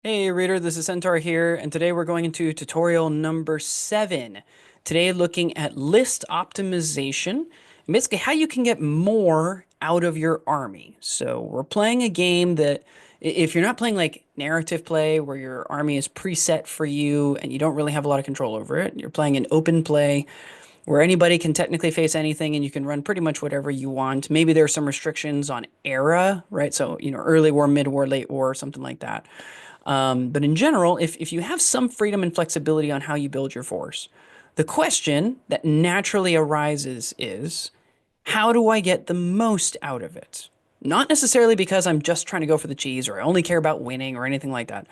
Hey reader, this is Centaur here, and today we're going into tutorial number 7. Today looking at list optimization, and basically how you can get more out of your army. So we're playing a game that if you're not playing like narrative play where your army is preset for you and you don't really have a lot of control over it, you're playing an open play where anybody can technically face anything and you can run pretty much whatever you want. Maybe there are some restrictions on era, right? So, early war, mid war, late war, something like that. But in general, if you have some freedom and flexibility on how you build your force, the question that naturally arises is, how do I get the most out of it? Not necessarily because I'm just trying to go for the cheese or I only care about winning or anything like that,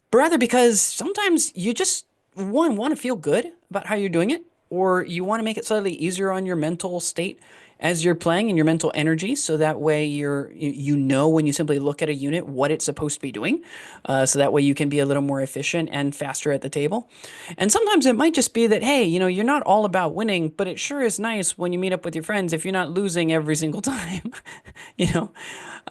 but rather because sometimes you just, one, want to feel good about how you're doing it, or you want to make it slightly easier on your mental state as you're playing and your mental energy, so that way you know when you simply look at a unit what it's supposed to be doing, so that way you can be a little more efficient and faster at the table. And sometimes it might just be that, hey, you're not all about winning, but it sure is nice when you meet up with your friends if you're not losing every single time. you know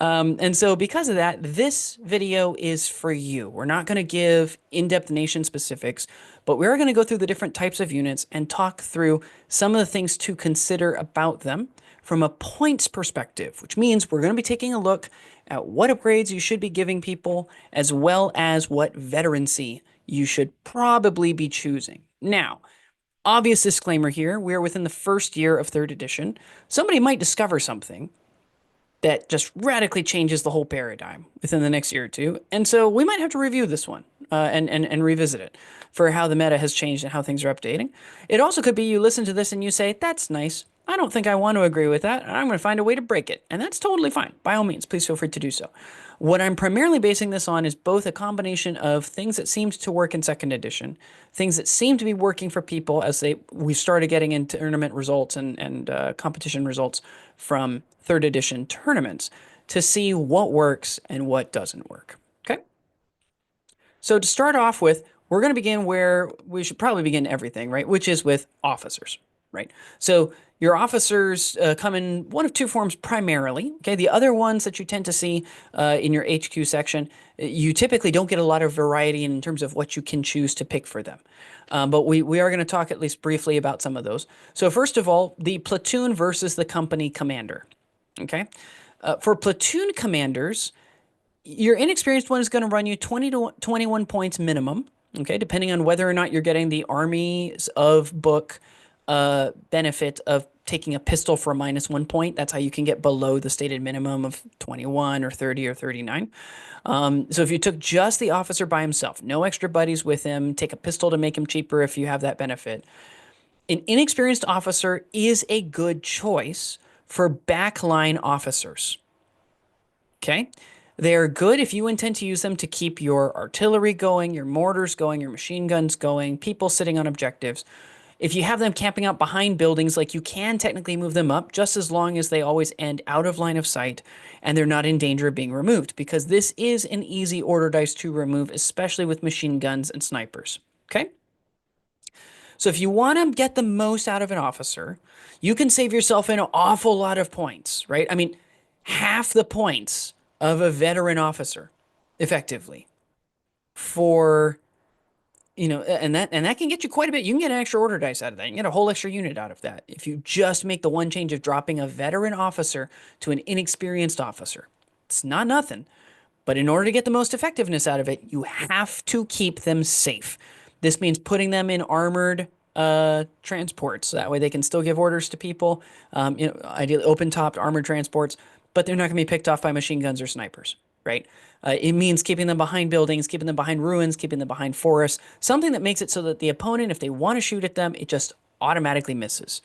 and so because of that, this video is for you. We're not going to give in-depth nation specifics, but we're going to go through the different types of units and talk through some of the things to consider about them from a points perspective, which means we're going to be taking a look at what upgrades you should be giving people, as well as what veterancy you should probably be choosing. Now, obvious disclaimer here, we are within the first year of third edition. Somebody might discover something that just radically changes the whole paradigm within the next year or two. And so we might have to review this one and revisit it for how the meta has changed and how things are updating. It also could be you listen to this and you say, that's nice. I don't think I want to agree with that. I'm going to find a way to break it. And that's totally fine. By all means, please feel free to do so. What I'm primarily basing this on is both a combination of things that seemed to work in second edition, things that seem to be working for people as we started getting into tournament results and competition results from third edition tournaments to see what works and what doesn't work. Okay. So to start off with, we're going to begin where we should probably begin everything, right? Which is with officers, right? So your officers come in one of two forms primarily. Okay, the other ones that you tend to see in your HQ section, you typically don't get a lot of variety in terms of what you can choose to pick for them. But we are going to talk at least briefly about some of those. So first of all, the platoon versus the company commander. Okay, for platoon commanders, your inexperienced one is going to run you 20 to 21 points minimum, okay, depending on whether or not you're getting the armies of book benefit of taking a pistol for a -1 point. That's how you can get below the stated minimum of 21 or 30 or 39. So if you took just the officer by himself, no extra buddies with him, take a pistol to make him cheaper if you have that benefit, an inexperienced officer is a good choice for backline officers. Okay. They are good if you intend to use them to keep your artillery going, your mortars going, your machine guns going, people sitting on objectives. If you have them camping out behind buildings, like you can technically move them up just as long as they always end out of line of sight and they're not in danger of being removed, because this is an easy order dice to remove, especially with machine guns and snipers. Okay. So if you want to get the most out of an officer, you can save yourself an awful lot of points, right? I mean, half the points of a veteran officer effectively for and that can get you quite a bit. You can get an extra order dice out of that. You can get a whole extra unit out of that if you just make the one change of dropping a veteran officer to an inexperienced officer. It's not nothing, but in order to get the most effectiveness out of it, you have to keep them safe. This means putting them in armored transports. So that way they can still give orders to people. Ideally open-topped armored transports, but they're not going to be picked off by machine guns or snipers, right? It means keeping them behind buildings, keeping them behind ruins, keeping them behind forests, something that makes it so that the opponent, if they want to shoot at them, it just automatically misses.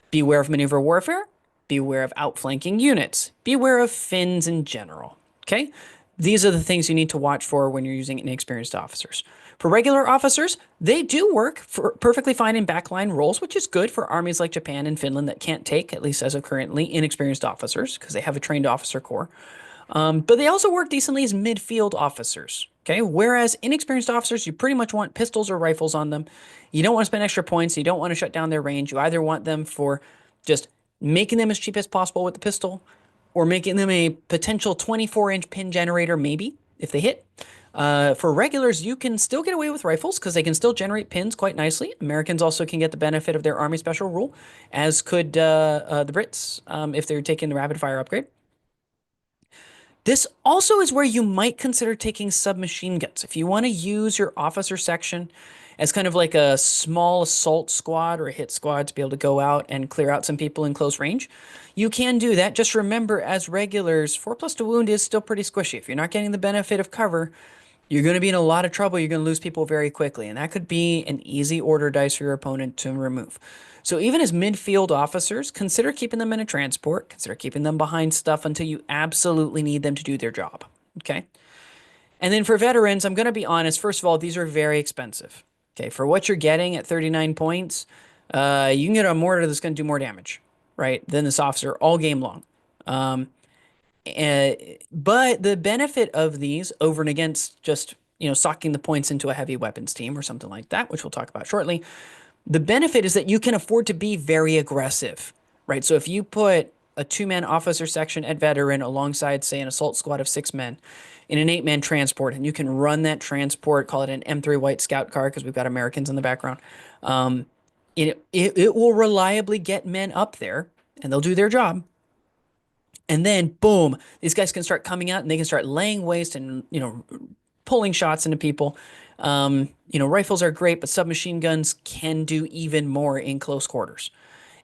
Beware of maneuver warfare. Beware of outflanking units. Beware of fins in general. Okay? These are the things you need to watch for when you're using inexperienced officers. For regular officers, they do work perfectly fine in backline roles, which is good for armies like Japan and Finland that can't take, at least as of currently, inexperienced officers because they have a trained officer corps. But they also work decently as midfield officers. Okay, whereas inexperienced officers, you pretty much want pistols or rifles on them. You don't want to spend extra points. You don't want to shut down their range. You either want them for just making them as cheap as possible with the pistol, or making them a potential 24-inch pin generator, maybe if they hit, For regulars, you can still get away with rifles because they can still generate pins quite nicely. Americans also can get the benefit of their Army Special Rule, as could the Brits if they're taking the rapid fire upgrade. This also is where you might consider taking submachine guns. If you want to use your officer section as kind of like a small assault squad or a hit squad to be able to go out and clear out some people in close range, you can do that. Just remember, as regulars, 4 plus to wound is still pretty squishy. If you're not getting the benefit of cover, you're going to be in a lot of trouble. You're going to lose people very quickly, and that could be an easy order dice for your opponent to remove. So even as midfield officers, consider keeping them in a transport, consider keeping them behind stuff until you absolutely need them to do their job. Okay. And then for veterans, I'm going to be honest. First of all, these are very expensive. Okay. For what you're getting at 39 points, you can get a mortar that's going to do more damage, right, than this officer all game long. Uh, but the benefit of these over and against just, socking the points into a heavy weapons team or something like that, which we'll talk about shortly, the benefit is that you can afford to be very aggressive, right? So if you put a two-man officer section at veteran alongside, say, an assault squad of 6 men in an 8-man transport, and you can run that transport, call it an M3 White Scout car because we've got Americans in the background, um, it will reliably get men up there, and they'll do their job. And then, boom, these guys can start coming out and they can start laying waste and, pulling shots into people. Rifles are great, but submachine guns can do even more in close quarters.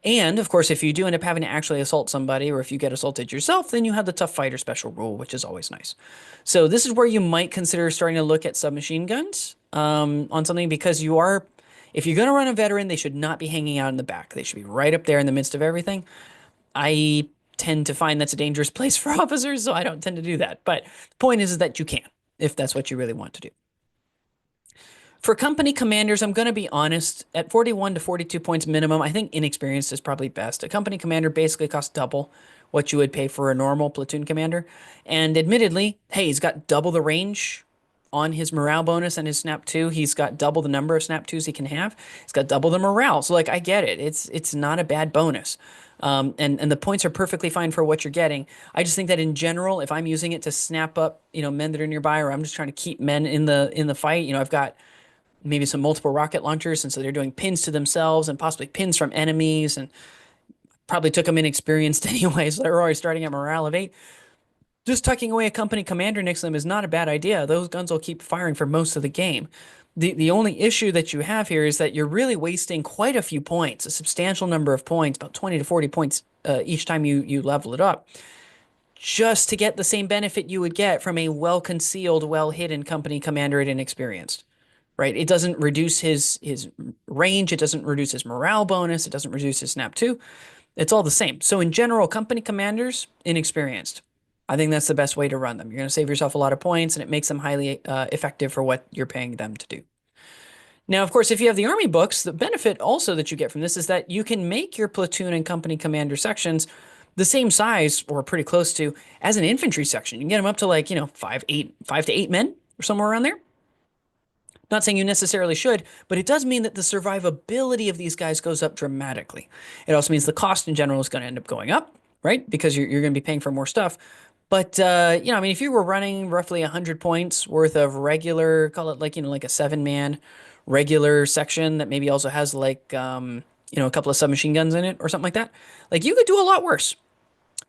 And of course, if you do end up having to actually assault somebody, or if you get assaulted yourself, then you have the tough fighter special rule, which is always nice. So this is where you might consider starting to look at submachine guns on something because if you're going to run a veteran, they should not be hanging out in the back. They should be right up there in the midst of everything. I tend to find that's a dangerous place for officers, so I don't tend to do that. But the point is that you can, if that's what you really want to do. For company commanders, I'm going to be honest, at 41 to 42 points minimum, I think inexperienced is probably best. A company commander basically costs double what you would pay for a normal platoon commander. And admittedly, hey, he's got double the range on his morale bonus and his snap 2. He's got double the number of snap 2s he can have. He's got double the morale. So like I get it. It's not a bad bonus. And the points are perfectly fine for what you're getting. I just think that in general, if I'm using it to snap up, men that are nearby, or I'm just trying to keep men in the fight, I've got maybe some multiple rocket launchers, and so they're doing pins to themselves and possibly pins from enemies, and probably took them inexperienced anyway, so they're already starting at morale of 8. Just tucking away a company commander next to them is not a bad idea. Those guns will keep firing for most of the game. The only issue that you have here is that you're really wasting quite a few points, a substantial number of points, about 20 to 40 points each time you level it up, just to get the same benefit you would get from a well-concealed, well-hidden company commander at inexperienced. Right? It doesn't reduce his range. It doesn't reduce his morale bonus. It doesn't reduce his snap 2. It's all the same. So in general, company commanders, inexperienced. I think that's the best way to run them. You're going to save yourself a lot of points, and it makes them highly effective for what you're paying them to do. Now, of course, if you have the Army books, the benefit also that you get from this is that you can make your platoon and company commander sections the same size or pretty close to as an infantry section. You can get them up to like, 5 to 8 men or somewhere around there. Not saying you necessarily should, but it does mean that the survivability of these guys goes up dramatically. It also means the cost in general is going to end up going up, right? Because you're going to be paying for more stuff. But, if you were running roughly 100 points worth of regular, call it like a 7-man regular section that maybe also has a couple of submachine guns in it or something like that, like you could do a lot worse.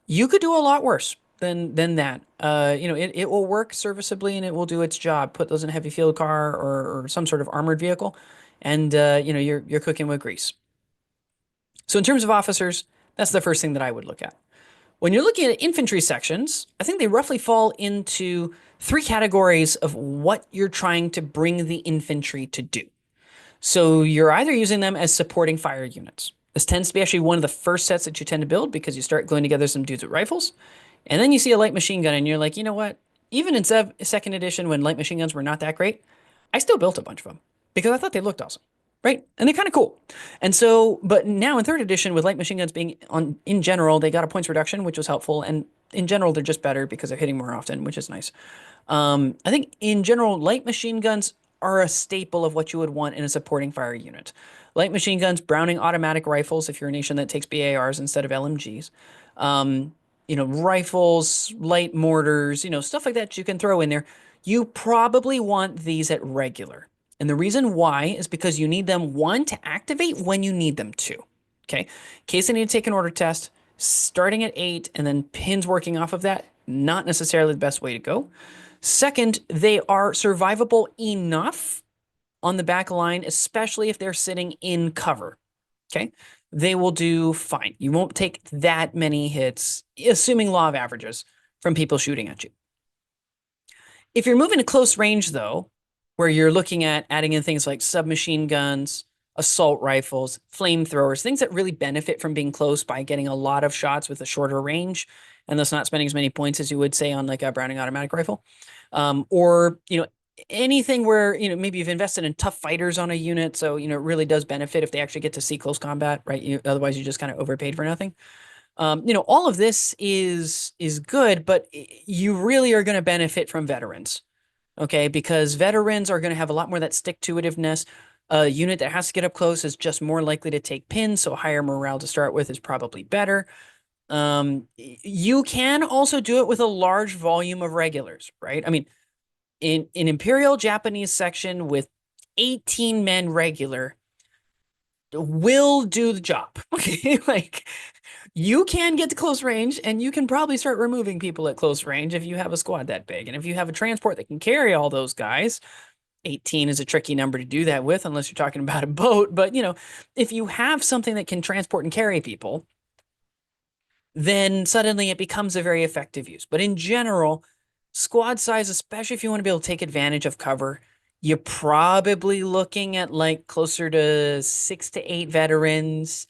You could do a lot worse than that. It will work serviceably and it will do its job. Put those in a heavy field car or some sort of armored vehicle, and you're cooking with grease. So in terms of officers, that's the first thing that I would look at. When you're looking at infantry sections, I think they roughly fall into 3 categories of what you're trying to bring the infantry to do. So you're either using them as supporting fire units. This tends to be actually one of the first sets that you tend to build because you start gluing together some dudes with rifles. And then you see a light machine gun and you're like, you know what? Even in second edition, when light machine guns were not that great, I still built a bunch of them because I thought they looked awesome, right? And they're kind of cool. And so, but now in third edition, with light machine guns being in general, they got a points reduction, which was helpful. And in general, they're just better because they're hitting more often, which is nice. I think in general, light machine guns are a staple of what you would want in a supporting fire unit. Light machine guns, Browning automatic rifles, if you're a nation that takes BARs instead of LMGs. Rifles, light mortars, stuff like that you can throw in there. You probably want these at regular. And the reason why is because you need them, one, to activate when you need them to. Okay. In case I need to take an order test, starting at 8 and then pins working off of that, not necessarily the best way to go. Second, they are survivable enough on the back line, especially if they're sitting in cover. Okay. They will do fine. You won't take that many hits, assuming law of averages, from people shooting at you. If you're moving to close range, though, where you're looking at adding in things like submachine guns, assault rifles, flamethrowers, things that really benefit from being close by getting a lot of shots with a shorter range, and thus not spending as many points as you would say on like a Browning automatic rifle, or anything where maybe you've invested in tough fighters on a unit, so it really does benefit if they actually get to see close combat, right? Otherwise, you just kind of overpaid for nothing. All of this is good, but you really are going to benefit from veterans, okay? Because veterans are going to have a lot more of that stick-to-itiveness. A unit that has to get up close is just more likely to take pins, so higher morale to start with is probably better. You can also do it with a large volume of regulars, right? I mean, in an Imperial Japanese section with 18 men regular will do the job, okay? Like, you can get to close range and you can probably start removing people at close range if you have a squad that big. And if you have a transport that can carry all those guys, 18 is a tricky number to do that with unless you're talking about a boat. But, if you have something that can transport and carry people, then suddenly it becomes a very effective use. But in general, squad size, especially if you want to be able to take advantage of cover, you're probably looking at like closer to 6 to 8 veterans,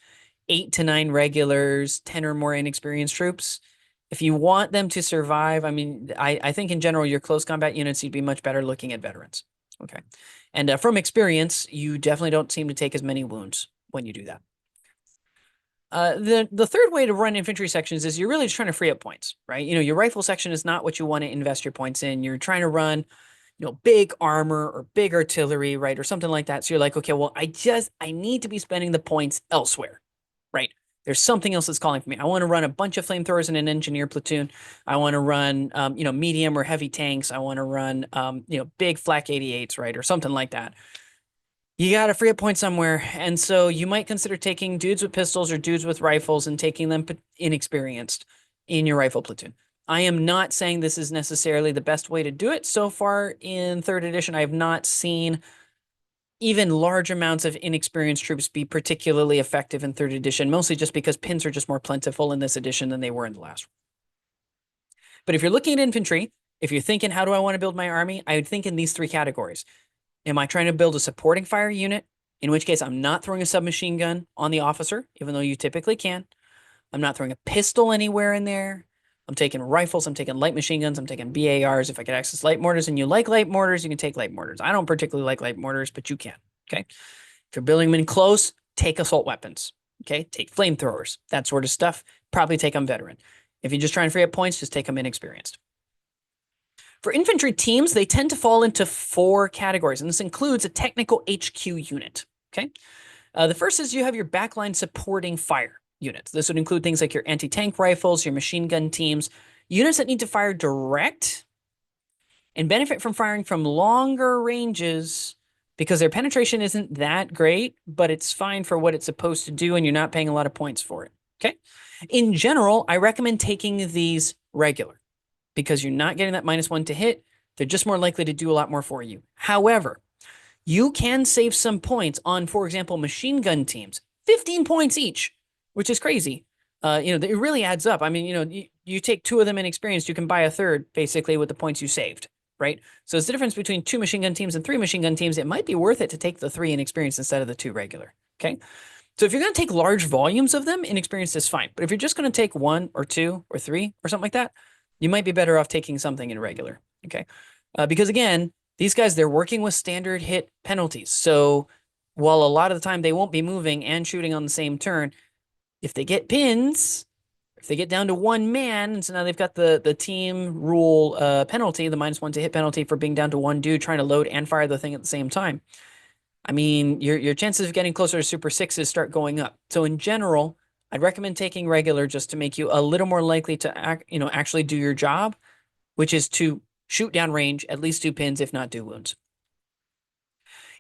8 to 9 regulars, 10 or more inexperienced troops. If you want them to survive, I mean, I think in general, your close combat units, you'd be much better looking at veterans. Okay. And from experience, you definitely don't seem to take as many wounds when you do that. The third way to run infantry sections is you're really just trying to free up points, right? Your rifle section is not what you want to invest your points in. You're trying to run, big armor or big artillery, right? Or something like that. So you're like, okay, well, I need to be spending the points elsewhere, right? There's something else that's calling for me. I want to run a bunch of flamethrowers in an engineer platoon. I want to run, medium or heavy tanks. I want to run, big flak 88s, right? Or something like that. You got to free up points somewhere. And so you might consider taking dudes with pistols or dudes with rifles and taking them inexperienced in your rifle platoon. I am not saying this is necessarily the best way to do it. So far in third edition, I have not seen even large amounts of inexperienced troops be particularly effective in third edition, mostly just because pins are just more plentiful in this edition than they were in the last one. But if you're looking at infantry, if you're thinking, how do I want to build my army? I would think in these 3 categories. Am I trying to build a supporting fire unit? In which case, I'm not throwing a submachine gun on the officer, even though you typically can. I'm not throwing a pistol anywhere in there. I'm taking rifles. I'm taking light machine guns. I'm taking BARs. If I could access light mortars and you like light mortars, you can take light mortars. I don't particularly like light mortars, but you can. Okay. If you're building them in close, take assault weapons. Okay. Take flamethrowers, that sort of stuff. Probably take them veteran. If you're just trying to free up points, just take them inexperienced. For infantry teams, they tend to fall into 4 categories, and this includes a technical HQ unit. Okay. The first is you have your backline supporting fire units. This would include things like your anti-tank rifles, your machine gun teams, units that need to fire direct and benefit from firing from longer ranges because their penetration isn't that great, but it's fine for what it's supposed to do, and you're not paying a lot of points for it. Okay. In general, I recommend taking these regular because you're not getting that -1 to hit. They're just more likely to do a lot more for you. However, you can save some points on, for example, machine gun teams, 15 points each, which is crazy. It really adds up. I mean, you take 2 of them inexperienced, you can buy a third basically with the points you saved, right? So it's the difference between 2 machine gun teams and 3 machine gun teams. It might be worth it to take the 3 inexperienced instead of the 2 regular. Okay. So if you're going to take large volumes of them, inexperienced is fine. But if you're just going to take 1 or 2 or 3 or something like that, you might be better off taking something in regular. Okay. Because again, these guys, they're working with standard hit penalties. So while a lot of the time they won't be moving and shooting on the same turn, if they get pins, if they get down to 1 man, and so now they've got the team rule penalty, the -1 to hit penalty for being down to 1 dude trying to load and fire the thing at the same time. I mean, your chances of getting closer to Super 6s start going up. So in general, I'd recommend taking regular just to make you a little more likely to actually do your job, which is to shoot down range, at least 2 pins, if not do wounds.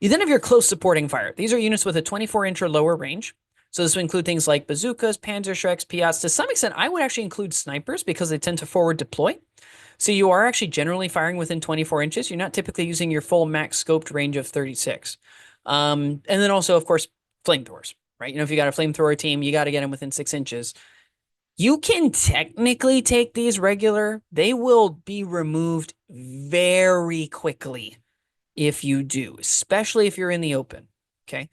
You then have your close supporting fire. These are units with a 24-inch or lower range. So this would include things like bazookas, Panzerschrecks, Piats. To some extent, I would actually include snipers because they tend to forward deploy. So you are actually generally firing within 24 inches. You're not typically using your full max scoped range of 36. And then also, of course, flamethrowers, right? If you got a flamethrower team, you got to get them within 6 inches. You can technically take these regular. They will be removed very quickly if you do, especially if you're in the open. Okay.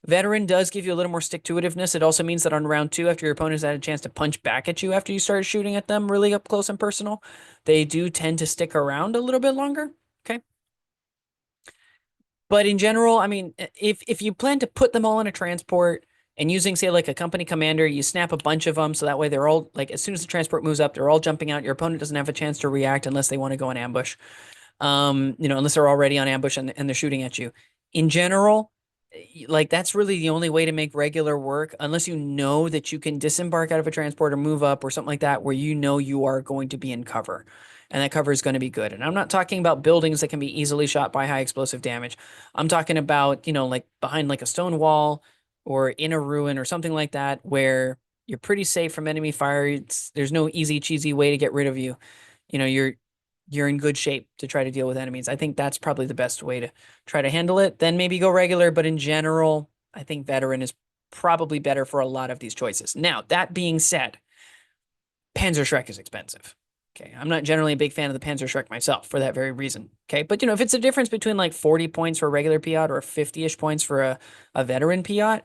Veteran does give you a little more stick-to-itiveness. It also means that on round 2, after your opponent has had a chance to punch back at you after you started shooting at them really up close and personal, they do tend to stick around a little bit longer. Okay. But in general, I mean, if you plan to put them all in a transport and using, say, like a company commander, you snap a bunch of them so that way they're all, like, as soon as the transport moves up, they're all jumping out. Your opponent doesn't have a chance to react unless they want to go in ambush. Unless they're already on ambush and they're shooting at you. In general, like that's really the only way to make regular work, unless you know that you can disembark out of a transport or move up or something like that, where you know you are going to be in cover. And that cover is going to be good. And I'm not talking about buildings that can be easily shot by high explosive damage. I'm talking about, like behind like a stone wall or in a ruin or something like that, where you're pretty safe from enemy fire. There's no easy, cheesy way to get rid of you. You're in good shape to try to deal with enemies. I think that's probably the best way to try to handle it. Then maybe go regular, but in general, I think veteran is probably better for a lot of these choices. Now, that being said, Panzerschreck is expensive. Okay, I'm not generally a big fan of the Panzerschreck myself for that very reason. Okay, but if it's a difference between like 40 points for a regular Piat or 50-ish points for a veteran Piat,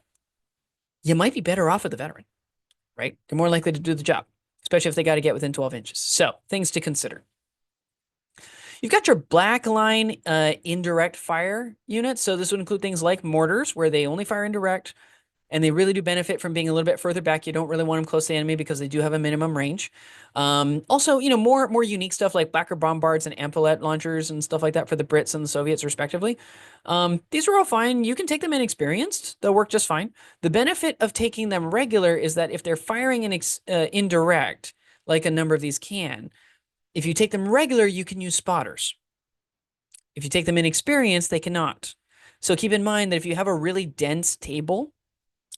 you might be better off with the veteran, right? They're more likely to do the job, especially if they got to get within 12 inches. So, things to consider. You've got your black line indirect fire units. So this would include things like mortars, where they only fire indirect, and they really do benefit from being a little bit further back. You don't really want them close to the enemy because they do have a minimum range. Also, more unique stuff like Blacker bombards and ampulette launchers and stuff like that for the Brits and the Soviets, respectively. These are all fine. You can take them inexperienced. They'll work just fine. The benefit of taking them regular is that if they're firing indirect, like a number of these can, if you take them regular, you can use spotters. If you take them inexperienced, they cannot. So keep in mind that if you have a really dense table,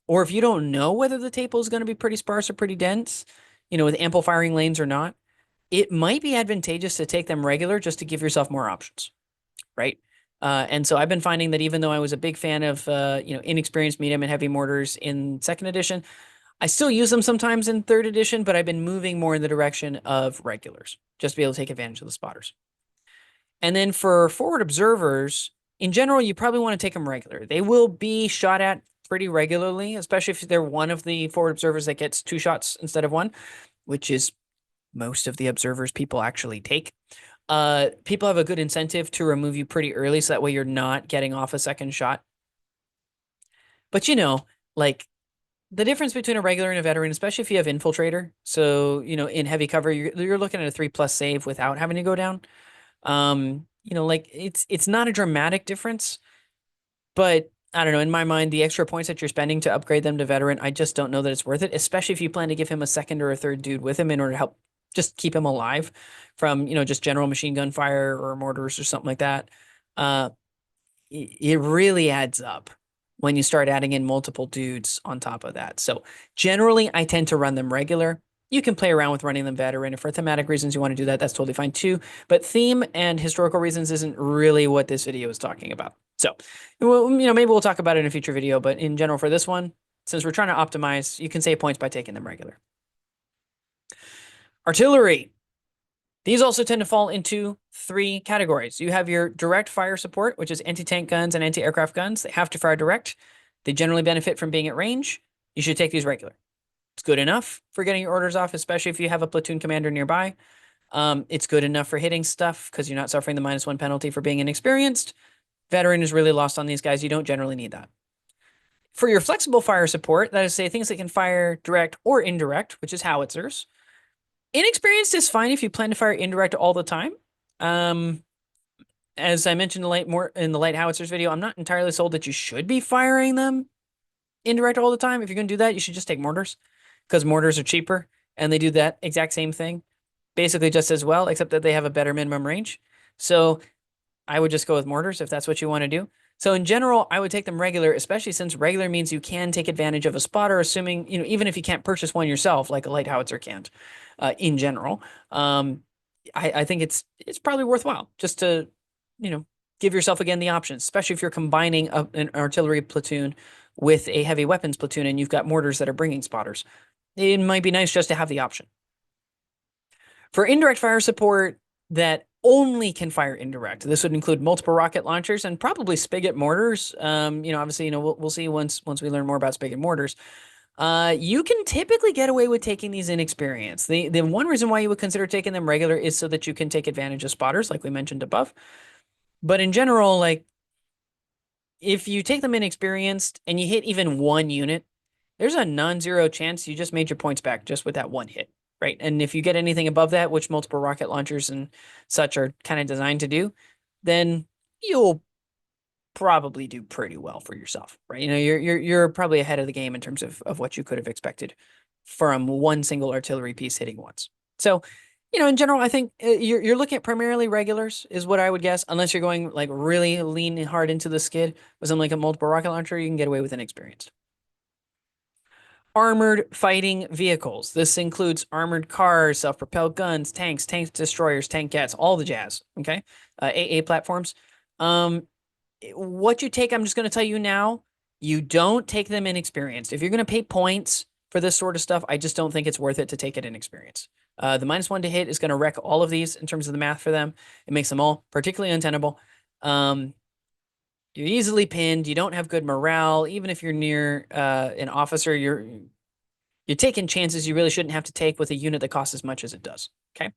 or if you don't know whether the table is going to be pretty sparse or pretty dense, with ample firing lanes or not, it might be advantageous to take them regular just to give yourself more options, right? And so I've been finding that even though I was a big fan of, inexperienced medium and heavy mortars in 2nd edition, I still use them sometimes in 3rd edition, but I've been moving more in the direction of regulars, just to be able to take advantage of the spotters. And then for forward observers, in general, you probably want to take them regular. They will be shot at pretty regularly, especially if they're one of the forward observers that gets 2 shots instead of 1, which is most of the observers people actually take. People have a good incentive to remove you pretty early, so that way you're not getting off a 2nd shot. But like, the difference between a regular and a veteran, especially if you have infiltrator, so in heavy cover, you're looking at a 3+ save without having to go down. Like it's not a dramatic difference, but I don't know. In my mind, the extra points that you're spending to upgrade them to veteran, I just don't know that it's worth it, especially if you plan to give him a 2nd or a 3rd dude with him in order to help just keep him alive from just general machine gun fire or mortars or something like that. It really adds up when you start adding in multiple dudes on top of that. So generally, I tend to run them regular. You can play around with running them veteran. If for thematic reasons you want to do that, that's totally fine too. But theme and historical reasons isn't really what this video is talking about. So, maybe we'll talk about it in a future video. But in general, for this one, since we're trying to optimize, you can save points by taking them regular. Artillery. These also tend to fall into 3 categories. You have your direct fire support, which is anti-tank guns and anti-aircraft guns. They have to fire direct. They generally benefit from being at range. You should take these regular. It's good enough for getting your orders off, especially if you have a platoon commander nearby. It's good enough for hitting stuff because you're not suffering the -1 penalty for being inexperienced. Veteran is really lost on these guys. You don't generally need that. For your flexible fire support, that is, say, things that can fire direct or indirect, which is howitzers. Inexperienced is fine if you plan to fire indirect all the time. As I mentioned in the light howitzers video, I'm not entirely sold that you should be firing them indirect all the time. If you're going to do that, you should just take mortars, because mortars are cheaper and they do that exact same thing basically just as well, except that they have a better minimum range. So I would just go with mortars if that's what you want to do. So in general, I would take them regular, especially since regular means you can take advantage of a spotter, assuming, even if you can't purchase one yourself, like a light howitzer can't, in general. Um, I think it's probably worthwhile just to, you know, give yourself again the options, especially if you're combining an artillery platoon with a heavy weapons platoon and you've got mortars that are bringing spotters. It might be nice just to have the option. For indirect fire support that only can fire indirect, this would include multiple rocket launchers and probably spigot mortars. Obviously, we'll see once we learn more about spigot mortars. You can typically get away with taking these inexperienced. The one reason why you would consider taking them regular is so that you can take advantage of spotters, like we mentioned above. But in general, like if you take them inexperienced and you hit even one unit, there's a non-zero chance you just made your points back just with that one hit, right? And if you get anything above that, which multiple rocket launchers and such are kind of designed to do, then you'll probably do pretty well for yourself, right? You're probably ahead of the game in terms of what you could have expected from one single artillery piece hitting once. So, in general, I think you're looking at primarily regulars is what I would guess, unless you're going like really lean hard into the skid with something like a multiple rocket launcher, you can get away with inexperienced. Armored fighting vehicles. This includes armored cars, self-propelled guns, tank destroyers, tankettes, all the jazz. Okay, AA platforms. Um, what you take, I'm just going to tell you now. You don't take them inexperienced. If you're going to pay points for this sort of stuff, I just don't think it's worth it to take it inexperienced. The -1 to hit is going to wreck all of these in terms of the math for them. It makes them all particularly untenable. You're easily pinned. You don't have good morale. Even if you're near an officer, you're taking chances you really shouldn't have to take with a unit that costs as much as it does. Okay.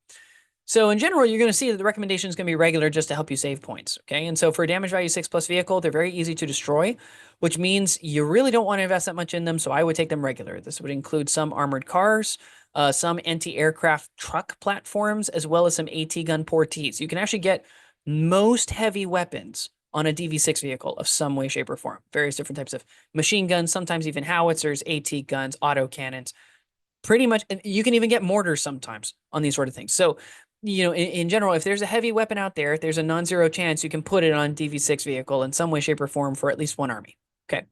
So in general, you're going to see that the recommendation is going to be regular just to help you save points. Okay. And so for a damage value 6+ vehicle, they're very easy to destroy, which means you really don't want to invest that much in them. So I would take them regular. This would include some armored cars, some anti-aircraft truck platforms, as well as some AT gun portees. You can actually get most heavy weapons on a DV6 vehicle of some way, shape, or form. Various different types of machine guns, sometimes even howitzers, AT guns, auto cannons. Pretty much, you can even get mortars sometimes on these sort of things. So, in general, if there's a heavy weapon out there, there's a non-zero chance you can put it on DV6 vehicle in some way, shape, or form for at least one army. Okay.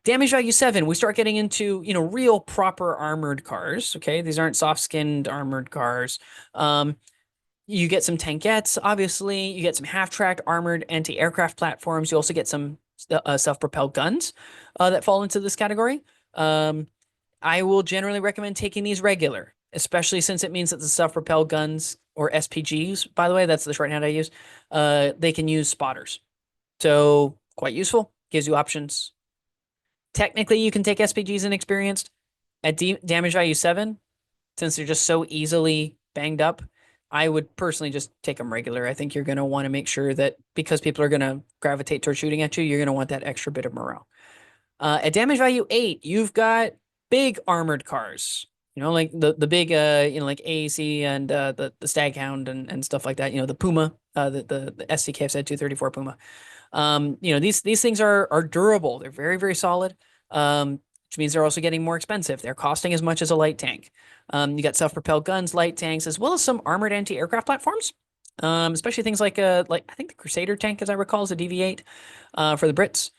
Damage value 7, we start getting into, real proper armored cars. Okay. These aren't soft-skinned armored cars. You get some tankettes, obviously. You get some half-tracked armored anti-aircraft platforms. You also get some self-propelled guns that fall into this category. I will generally recommend taking these regular, especially since it means that the self-propelled guns, or SPGs, by the way, that's the shorthand I use, they can use spotters. So quite useful, gives you options. Technically, you can take SPGs inexperienced. At damage value 7, since they're just so easily banged up, I would personally just take them regular. I think you're going to want to make sure that because people are going to gravitate towards shooting at you, you're going to want that extra bit of morale. At damage value 8, you've got big armored cars, like the big, like AAC and the Staghound and stuff like that. The Puma, the SCKF 234 Puma. These things are durable. They're very, very solid. Which means they're also getting more expensive. They're costing as much as a light tank. You got self-propelled guns, light tanks, as well as some armored anti-aircraft platforms. Especially things like I think the Crusader tank, as I recall, is a DV8 for the Brits.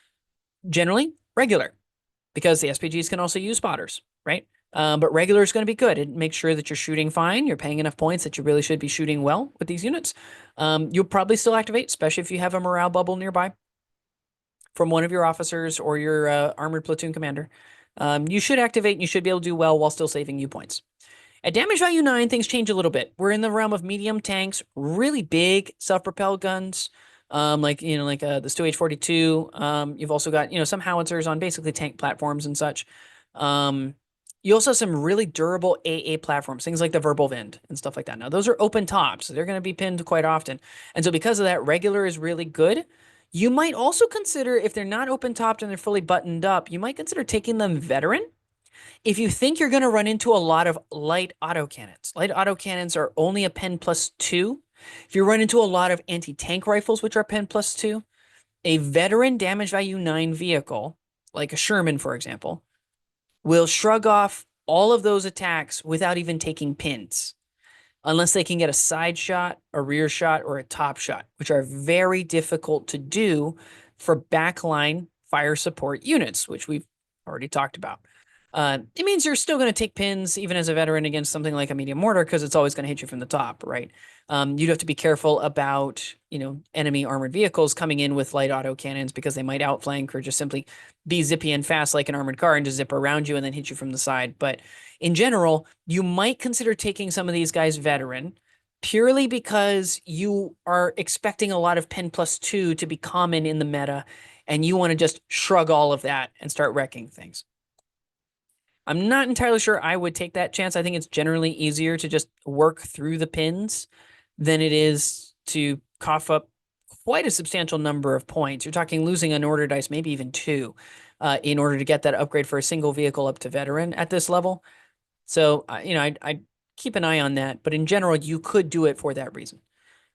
Generally regular, because the SPGs can also use spotters, right? But regular is going to be good. It makes sure that you're shooting fine. You're paying enough points that you really should be shooting well with these units. You'll probably still activate, especially if you have a morale bubble nearby from one of your officers or your armored platoon commander. You should activate and you should be able to do well while still saving you points. At damage value 9, things change a little bit. We're in the realm of medium tanks, really big self-propelled guns, like the Stu H-42. You've also got some howitzers on basically tank platforms and such. You also have some really durable AA platforms, things like the Verbal Wind and stuff like that. Now those are open tops, so they're going to be pinned quite often, and so because of that, regular is really good. You might also consider, if they're not open topped and they're fully buttoned up, you might consider taking them veteran. If you think you're going to run into a lot of light autocannons, light autocannons are only a pen +2. If you run into a lot of anti-tank rifles, which are pen +2, a veteran damage value 9 vehicle, like a Sherman, for example, will shrug off all of those attacks without even taking pins. unless they can get a side shot, a rear shot, or a top shot, which are very difficult to do for backline fire support units, which we've already talked about. It means you're still going to take pins even as a veteran against something like a medium mortar because it's always going to hit you from the top, right? You'd have to be careful about, enemy armored vehicles coming in with light auto cannons because they might outflank or just simply be zippy and fast like an armored car and just zip around you and then hit you from the side. But in general, you might consider taking some of these guys veteran purely because you are expecting a lot of pen plus two to be common in the meta and you want to just shrug all of that and start wrecking things. I'm not entirely sure I would take that chance. I think it's generally easier to just work through the pins than it is to cough up quite a substantial number of points. You're talking losing an order dice, maybe even two, in order to get that upgrade for a single vehicle up to veteran at this level. So, I'd keep an eye on that. But in general, you could do it for that reason.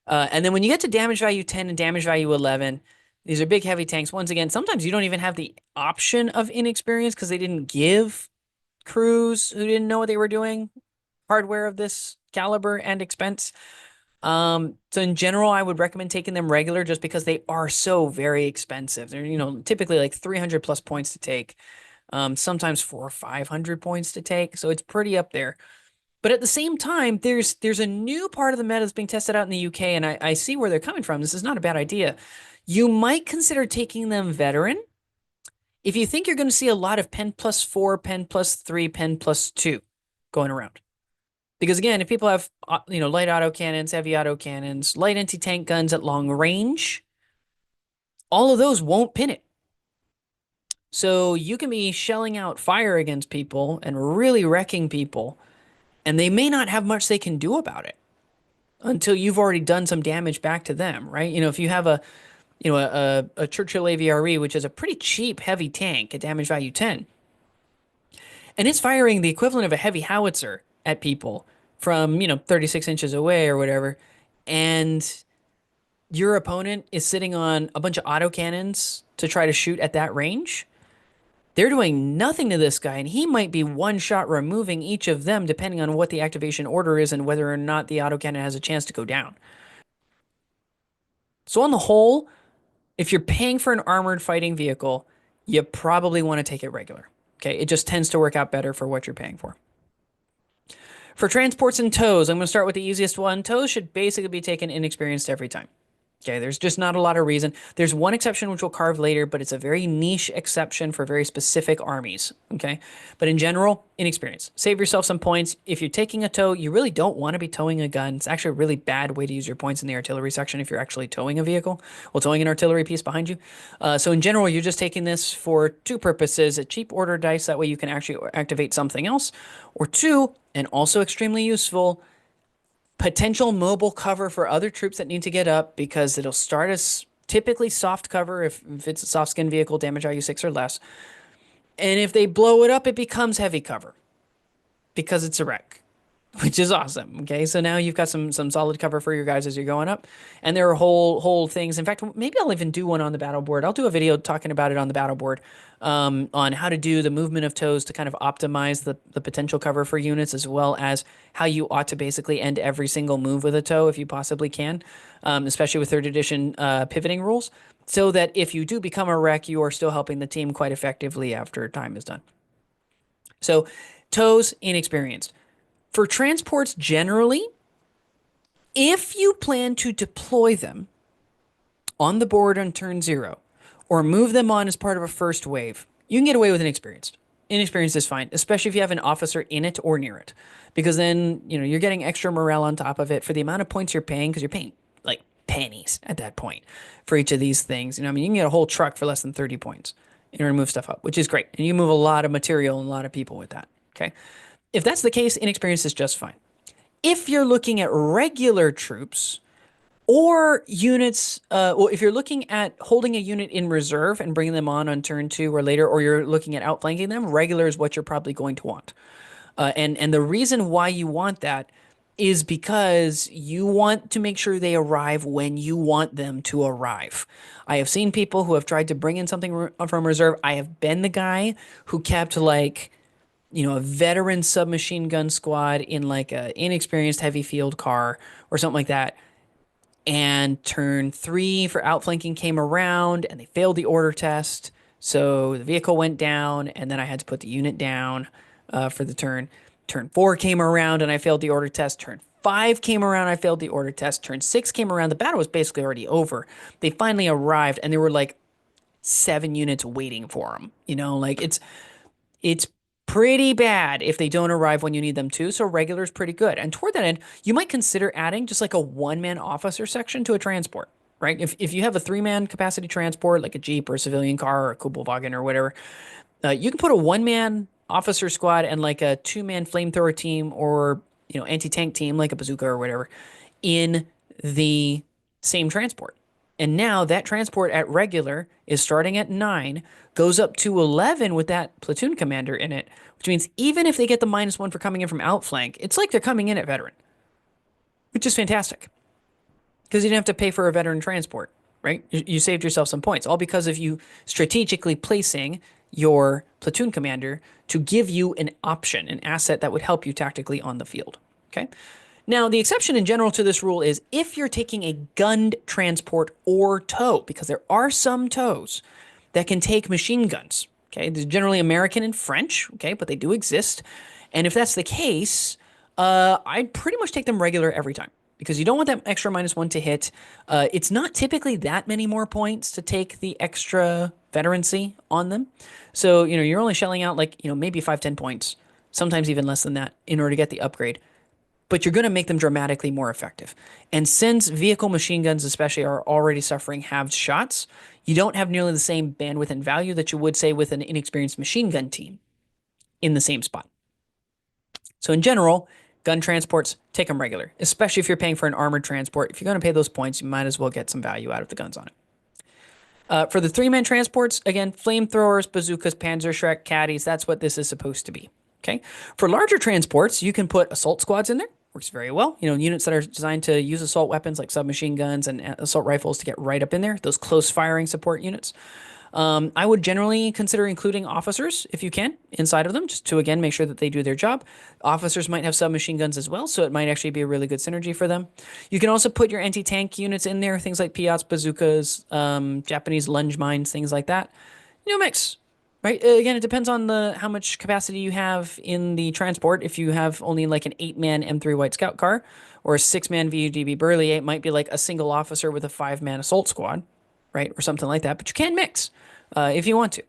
And then when you get to damage value 10 and damage value 11, these are big, heavy tanks. Once again, sometimes you don't even have the option of inexperience because they didn't give crews who didn't know what they were doing hardware of this caliber and expense. So in general, I would recommend taking them regular just because they are so very expensive. They're, typically like 300 plus points to take, sometimes 400 or 500 points to take. So it's pretty up there. But at the same time, there's a new part of the meta that's being tested out in the UK, and I see where they're coming from. This is not a bad idea. You might consider taking them veteran if you think you're going to see a lot of pen plus four, pen plus three, pen plus two going around. Because again, if people have light auto cannons, heavy auto cannons, light anti-tank guns at long range, all of those won't pin it. So you can be shelling out fire against people and really wrecking people, and they may not have much they can do about it until you've already done some damage back to them, right? If you have a Churchill AVRE, which is a pretty cheap heavy tank at damage value 10, and it's firing the equivalent of a heavy howitzer at people from 36 inches away or whatever, and your opponent is sitting on a bunch of autocannons to try to shoot at that range, they're doing nothing to this guy, and he might be one shot removing each of them depending on what the activation order is and whether or not the autocannon has a chance to go down. So on the whole, if you're paying for an armored fighting vehicle, you probably want to take it regular. Okay, it just tends to work out better for what you're paying for. For transports and tows, I'm going to start with the easiest one. Tows should basically be taken inexperienced every time. Okay, there's just not a lot of reason. There's one exception which we'll carve later, but it's a very niche exception for very specific armies. Okay, but in general, inexperienced. Save yourself some points. If you're taking a tow, you really don't want to be towing a gun. It's actually a really bad way to use your points in the artillery section if you're actually towing a vehicle, well, towing an artillery piece behind you. So in general, you're just taking this for two purposes: a cheap order dice, that way you can actually activate something else, or two, and also extremely useful, potential mobile cover for other troops that need to get up, because it'll start as typically soft cover if it's a soft skin vehicle, damage value 6 or less. And if they blow it up, it becomes heavy cover because it's a wreck, which is awesome. Okay, so now you've got some solid cover for your guys as you're going up, and there are whole things. In fact, maybe I'll even do one on the battle board. I'll do a video talking about it on the battle board, on how to do the movement of toes to kind of optimize the potential cover for units, as well as how you ought to basically end every single move with a toe if you possibly can, especially with third edition pivoting rules, so that if you do become a wreck, you are still helping the team quite effectively after time is done. So toes, inexperienced. For transports generally, if you plan to deploy them on the board on turn 0 or move them on as part of a first wave, you can get away with inexperienced. Inexperienced is fine, especially if you have an officer in it or near it, because then you're getting extra morale on top of it for the amount of points you're paying, because you're paying like pennies at that point for each of these things. You can get a whole truck for less than 30 points in order to move stuff up, which is great, and you move a lot of material and a lot of people with that. Okay. If that's the case, inexperienced is just fine. If you're looking at regular troops or units, if you're looking at holding a unit in reserve and bringing them on turn 2 or later, or you're looking at outflanking them, regular is what you're probably going to want. And the reason why you want that is because you want to make sure they arrive when you want them to arrive. I have seen people who have tried to bring in something from reserve. I have been the guy who kept like a veteran submachine gun squad in like a inexperienced heavy field car or something like that. And turn three for outflanking came around and they failed the order test. So the vehicle went down, and then I had to put the unit down for the turn. Turn four came around and I failed the order test. Turn five came around, I failed the order test. Turn six came around. The battle was basically already over. They finally arrived, and there were like 7 units waiting for them. Like it's pretty bad if they don't arrive when you need them to. So regular is pretty good. And toward that end, you might consider adding just like a one-man officer section to a transport, right? If you have a three-man capacity transport, like a Jeep or a civilian car or a Kubelwagen or whatever, you can put a one-man officer squad and like a two-man flamethrower team or anti-tank team like a bazooka or whatever in the same transport. And now that transport at regular is starting at 9, goes up to 11 with that platoon commander in it, which means even if they get the -1 for coming in from outflank, it's like they're coming in at veteran, which is fantastic because you didn't have to pay for a veteran transport, right? You saved yourself some points, all because of you strategically placing your platoon commander to give you an option, an asset that would help you tactically on the field. Okay. Now, the exception in general to this rule is if you're taking a gunned transport or tow, because there are some tows that can take machine guns. Okay, they're generally American and French. Okay, but they do exist. And if that's the case, I'd pretty much take them regular every time because you don't want that extra -1 to hit. It's not typically that many more points to take the extra veterancy on them. So, you're only shelling out like, maybe 5, 10 points, sometimes even less than that in order to get the upgrade, but you're going to make them dramatically more effective. And since vehicle machine guns, especially, are already suffering halved shots, you don't have nearly the same bandwidth and value that you would, say, with an inexperienced machine gun team in the same spot. So, in general, gun transports, take them regular, especially if you're paying for an armored transport. If you're going to pay those points, you might as well get some value out of the guns on it. For the three-man transports, again, flamethrowers, bazookas, Panzerschreck, caddies, that's what this is supposed to be. Okay. For larger transports, you can put assault squads in there. Works very well. Units that are designed to use assault weapons like submachine guns and assault rifles to get right up in there. Those close firing support units. I would generally consider including officers if you can inside of them, just to again make sure that they do their job. Officers might have submachine guns as well, so it might actually be a really good synergy for them. You can also put your anti-tank units in there, things like Piats, bazookas, Japanese lunge mines, things like that. Mix. Right. Again, it depends on how much capacity you have in the transport. If you have only like an 8-man M3 White Scout car or a 6-man VUDB Burley, it might be like a single officer with a 5-man assault squad, right, or something like that. But you can mix if you want to.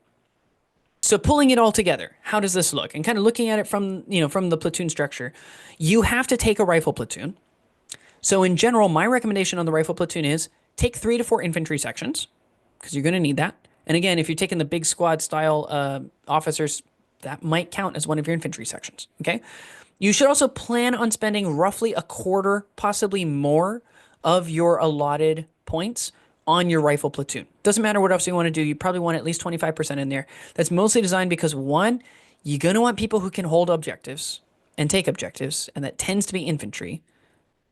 So pulling it all together, how does this look? And kind of looking at it from the platoon structure, you have to take a rifle platoon. So in general, my recommendation on the rifle platoon is take 3 to 4 infantry sections because you're going to need that. And again, if you're taking the big squad style officers, that might count as one of your infantry sections. Okay. You should also plan on spending roughly a quarter, possibly more, of your allotted points on your rifle platoon. Doesn't matter what else you want to do. You probably want at least 25% in there. That's mostly designed because, one, you're going to want people who can hold objectives and take objectives, and that tends to be infantry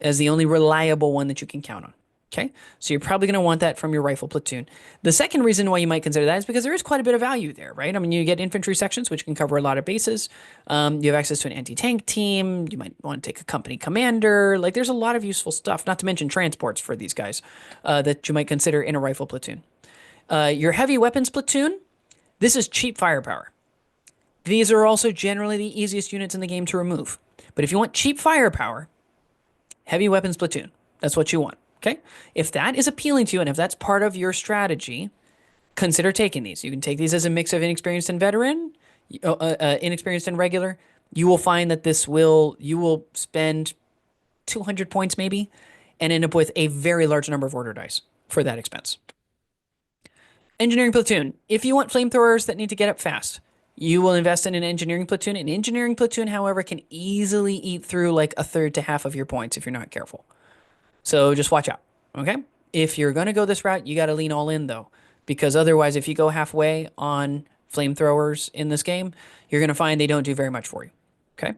as the only reliable one that you can count on. Okay, so you're probably going to want that from your rifle platoon. The second reason why you might consider that is because there is quite a bit of value there, right? I mean, you get infantry sections, which can cover a lot of bases. You have access to an anti-tank team. You might want to take a company commander. Like, there's a lot of useful stuff, not to mention transports for these guys that you might consider in a rifle platoon. Your heavy weapons platoon, this is cheap firepower. These are also generally the easiest units in the game to remove. But if you want cheap firepower, heavy weapons platoon, that's what you want. Okay. If that is appealing to you and if that's part of your strategy, consider taking these. You can take these as a mix of inexperienced and veteran, inexperienced and regular. You will find that you will spend 200 points maybe and end up with a very large number of order dice for that expense. Engineering platoon. If you want flamethrowers that need to get up fast, you will invest in an engineering platoon. An engineering platoon, however, can easily eat through like a third to half of your points if you're not careful. So just watch out, okay? If you're going to go this route, you got to lean all in, though, because otherwise, if you go halfway on flamethrowers in this game, you're going to find they don't do very much for you, okay?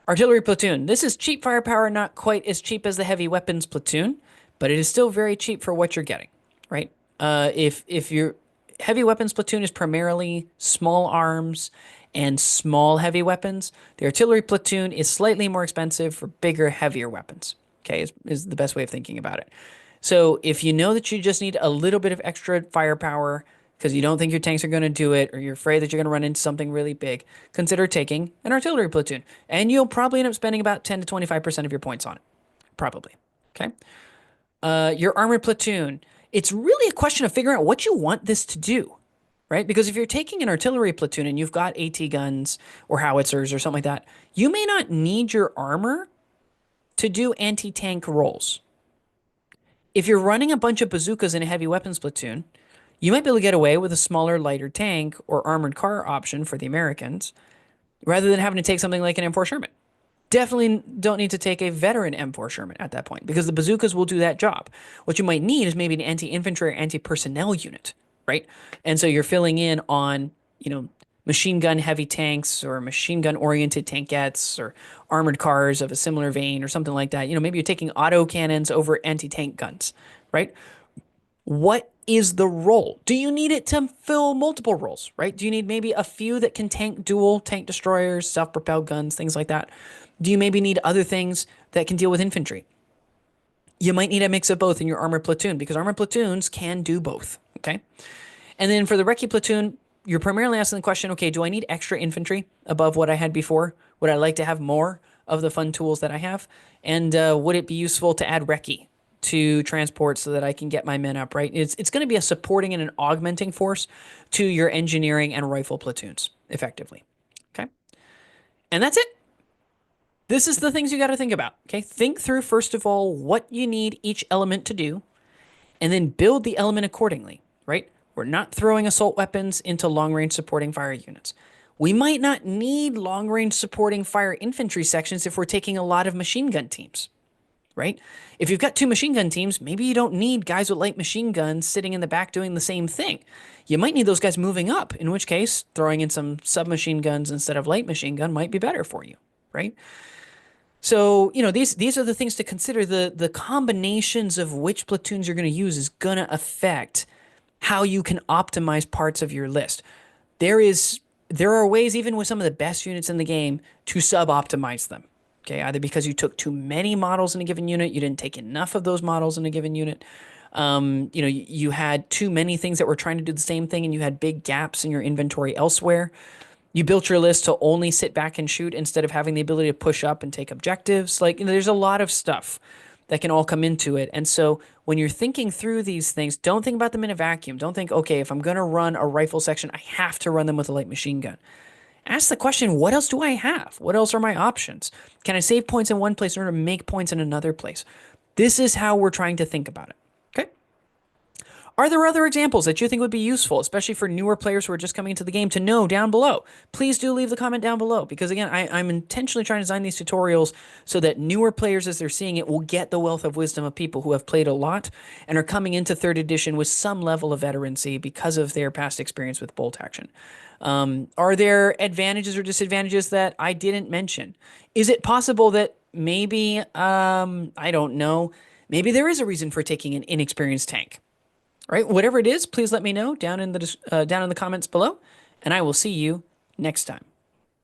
Artillery platoon. This is cheap firepower, not quite as cheap as the heavy weapons platoon, but it is still very cheap for what you're getting, right? If your heavy weapons platoon is primarily small arms and small heavy weapons. The artillery platoon is slightly more expensive for bigger, heavier weapons. Okay, is the best way of thinking about it. So if you know that you just need a little bit of extra firepower because you don't think your tanks are going to do it or you're afraid that you're going to run into something really big, consider taking an artillery platoon. And you'll probably end up spending about 10 to 25% of your points on it. Probably. Okay. Your armored platoon. It's really a question of figuring out what you want this to do, right? Because if you're taking an artillery platoon and you've got AT guns or howitzers or something like that, you may not need your armor to do anti-tank roles. If you're running a bunch of bazookas in a heavy weapons platoon, you might be able to get away with a smaller, lighter tank or armored car option for the Americans rather than having to take something like an M4 Sherman. Definitely don't need to take a veteran M4 Sherman at that point because the bazookas will do that job. What you might need is maybe an anti-infantry or anti-personnel unit, right? And so you're filling in on, machine gun heavy tanks or machine gun oriented tankettes or armored cars of a similar vein or something like that. Maybe you're taking auto cannons over anti-tank guns, right? What is the role? Do you need it to fill multiple roles, right? Do you need maybe a few that can tank dual tank destroyers, self-propelled guns, things like that? Do you maybe need other things that can deal with infantry? You might need a mix of both in your armored platoon because armored platoons can do both, okay? And then for the recce platoon, you're primarily asking the question, okay, do I need extra infantry above what I had before? Would I like to have more of the fun tools that I have? And would it be useful to add recce to transport so that I can get my men up, right? It's going to be a supporting and an augmenting force to your engineering and rifle platoons, effectively, okay? And that's it. This is the things you got to think about, okay? Think through, first of all, what you need each element to do, and then build the element accordingly, right? We're not throwing assault weapons into long-range supporting fire units. We might not need long-range supporting fire infantry sections if we're taking a lot of machine gun teams, right? If you've got two machine gun teams, maybe you don't need guys with light machine guns sitting in the back doing the same thing. You might need those guys moving up, in which case throwing in some submachine guns instead of light machine gun might be better for you, right? So, these are the things to consider. The combinations of which platoons you're going to use is going to affect how you can optimize parts of your list. There are ways, even with some of the best units in the game, to sub-optimize them. Okay, either because you took too many models in a given unit, you didn't take enough of those models in a given unit. You had too many things that were trying to do the same thing, and you had big gaps in your inventory elsewhere. You built your list to only sit back and shoot instead of having the ability to push up and take objectives. Like, there's a lot of stuff that can all come into it. And so when you're thinking through these things, don't think about them in a vacuum. Don't think, okay, if I'm going to run a rifle section, I have to run them with a light machine gun. Ask the question, what else do I have? What else are my options? Can I save points in one place in order to make points in another place? This is how we're trying to think about it. Okay? Are there other examples that you think would be useful, especially for newer players who are just coming into the game to know down below? Please do leave the comment down below because, again, I'm intentionally trying to design these tutorials so that newer players, as they're seeing it, will get the wealth of wisdom of people who have played a lot and are coming into 3rd edition with some level of veterancy because of their past experience with bolt action. Are there advantages or disadvantages that I didn't mention? Is it possible that maybe, I don't know, maybe there is a reason for taking an inexperienced tank? All right, whatever it is, please let me know down in the comments below, and I will see you next time.